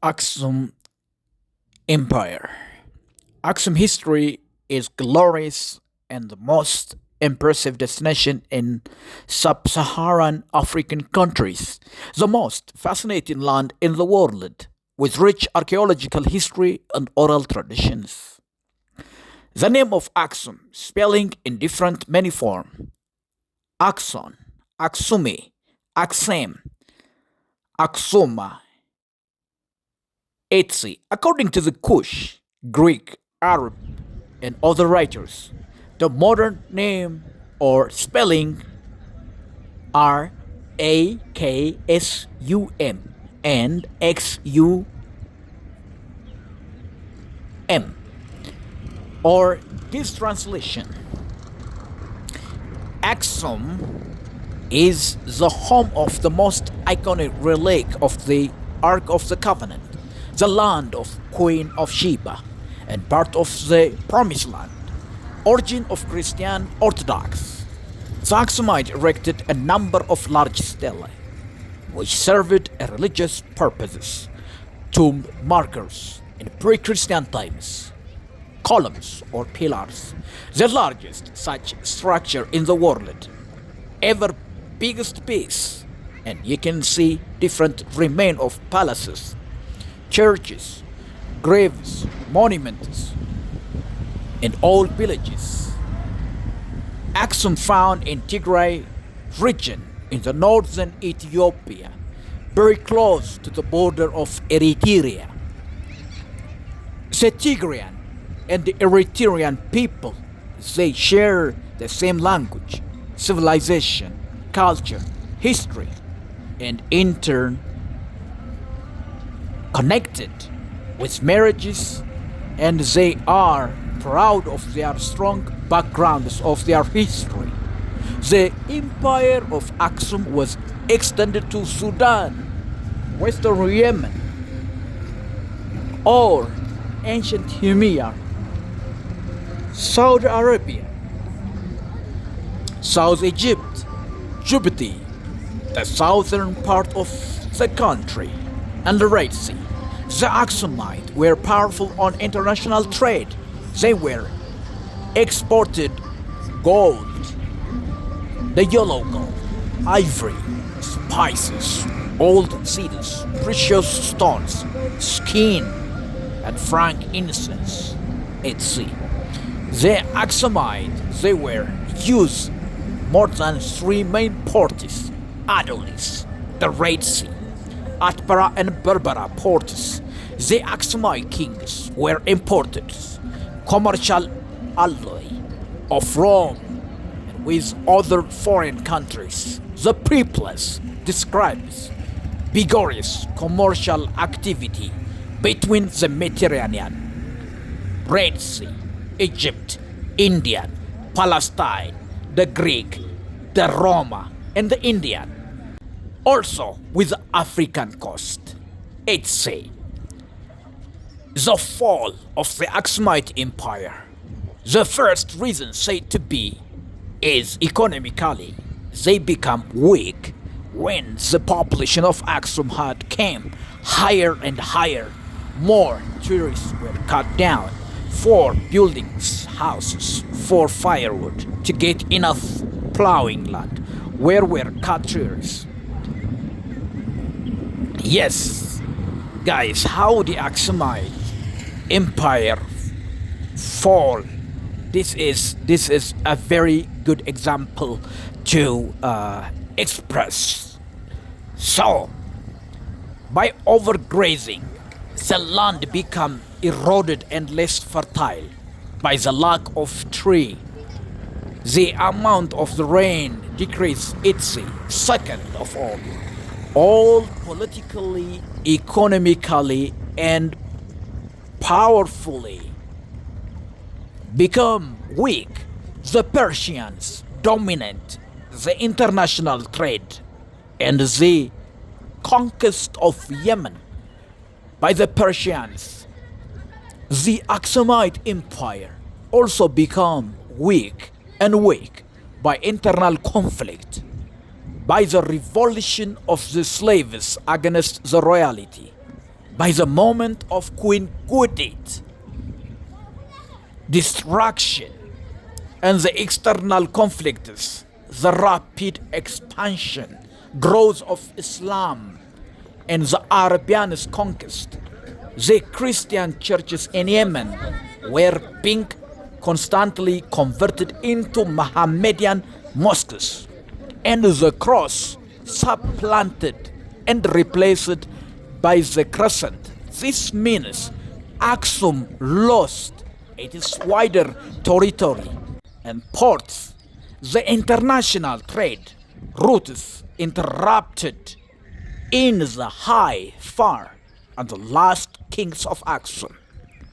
Aksum Empire. Aksum history is glorious and the most impressive destination in sub Saharan African countries, the most fascinating land in the world, with rich archaeological history and oral traditions. The name of Aksum, spelling in different many form Akson, Aksumi, Aksem, Aksuma, Etsi, according to the Kush, Greek, Arab, and other writers. The modern name or spelling are Aksum and Xum, or this translation. Aksum is the home of the most iconic relic of the Ark of the Covenant, the land of Queen of Sheba, and part of the Promised Land, origin of Christian Orthodox. The Aksumite erected a number of large stelae, which served religious purposes, tomb markers in pre-Christian times, columns or pillars, the largest such structure in the world, ever biggest piece, and you can see different remains of palaces, churches, graves, monuments in all villages. Aksum found in Tigray region in the northern Ethiopia, very close to the border of Eritrea. The Tigrayan and the Eritrean people, they share the same language, civilization, culture, history, and in turn connected with marriages, and they are proud of their strong backgrounds of their history. The empire of Aksum was extended to Sudan, Western Yemen, or ancient Himyar, Saudi Arabia, South Egypt, Djibouti, the southern part of the country, and the Red Sea. The Aksumites were powerful on international trade. They were exported gold, the yellow gold, ivory, spices, old cedars, precious stones, skin, and frank incense, etc. The Aksumites, they were used more than three main ports: Adonis, the Red Sea, Atbara and Berbera ports. The Aksumite kings were imported commercial ally of Rome and with other foreign countries. The Preplus describes vigorous commercial activity between the Mediterranean, Red Sea, Egypt, India, Palestine, the Greek, the Roma, and the Indian, also with the African coast. Etc. The fall of the Aksumite Empire. The first reason said to be is economically. They become weak when the population of Aksum had came higher and higher. More trees were cut down for buildings, houses, for firewood to get enough plowing land. Where were cut trees? Yes, guys, how the Aksumite Empire fall. This is a very good example to express. So, by overgrazing, the land become eroded and less fertile. By the lack of tree, the amount of the rain decreased. It's second of all politically, economically, and powerfully become weak. The Persians dominate the international trade, and the conquest of Yemen by the Persians. The Aksumite Empire also become weak and weak by internal conflict, by the revolution of the slaves against the royalty, by the moment of Queen Kudit, destruction, and the external conflicts, the rapid expansion, growth of Islam, and the Arabian's conquest, the Christian churches in Yemen were being constantly converted into Mohammedan mosques, and the cross supplanted and replaced by the crescent. This means Aksum lost its wider territory and ports. The international trade routes interrupted in the high, far, and the last kings of Aksum,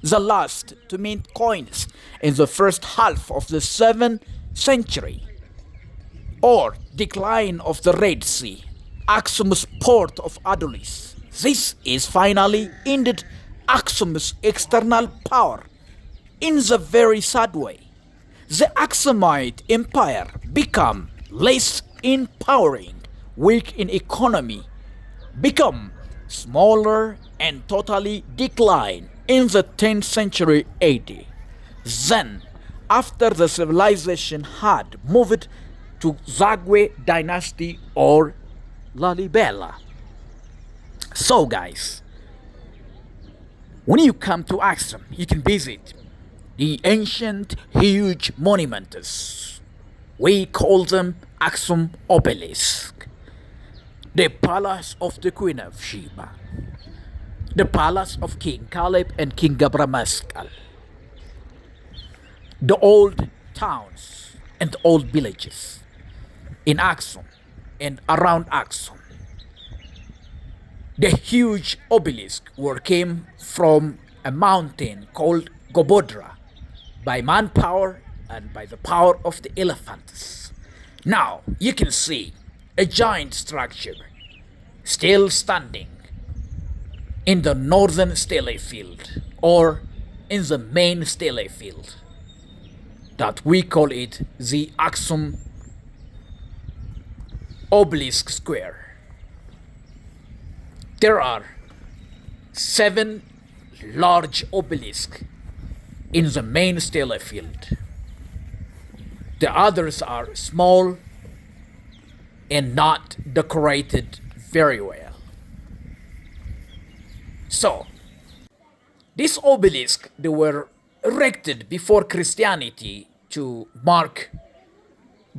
the last to mint coins in the first half of the 7th century, or decline of the Red Sea, Aksum's port of Adonis. This is finally ended Aksum's external power in the very sad way. The Aksumite Empire became less empowering, weak in economy, become smaller and totally decline in the 10th century AD. Then, after the civilization had moved to Zagwe dynasty or Lalibela. So guys, when you come to Aksum, you can visit the ancient huge monuments. We call them Aksum Obelisk, the palace of the Queen of Sheba, the palace of King Caleb and King Gabramaskal, the old towns and old villages in Aksum and around Aksum. The huge obelisk came from a mountain called Gobodra by manpower and by the power of the elephants. Now you can see a giant structure still standing in the northern stele field or in the main stele field, that we call it the Aksum Obelisk Square. There are 7 large obelisks in the main stele field. The others are small and not decorated very well. So, these obelisks, they were erected before Christianity to mark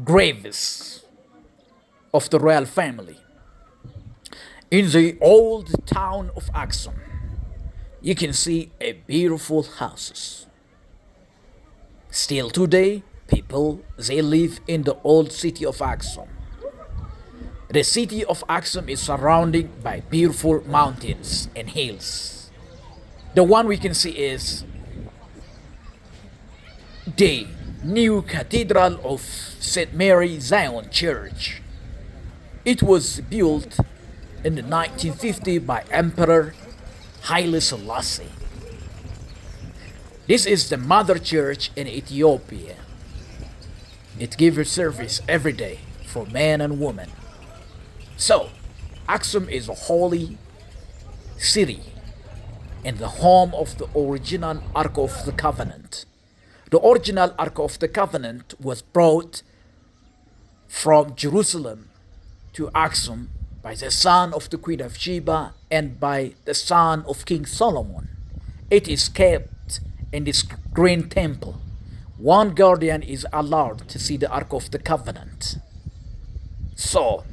graves of the royal family. In the old town of Aksum, you can see a beautiful houses. Still today, people, they live in the old city of Aksum. The city of Aksum is surrounded by beautiful mountains and hills. The one we can see is the new cathedral of St. Mary Zion Church. It was built in the 1950 by Emperor Haile Selassie. This is the mother church in Ethiopia. It gives service every day for men and women. So, Aksum is a holy city and the home of the original Ark of the Covenant. The original Ark of the Covenant was brought from Jerusalem to Aksum by the son of the Queen of Sheba and by the son of King Solomon. It is kept in this green temple. One guardian is allowed to see the Ark of the Covenant. So,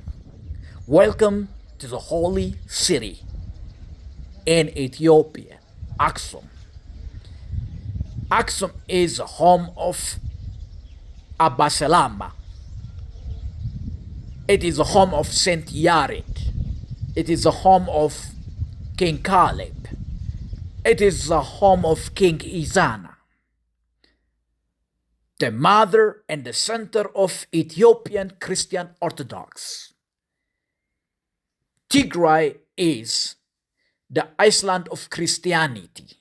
welcome to the holy city in Ethiopia, Aksum. Aksum is the home of Abbaselama. It is the home of Saint Yared. It is the home of King Caleb. It is the home of King Izana, the mother and the center of Ethiopian Christian Orthodox. Tigray is the Iceland of Christianity.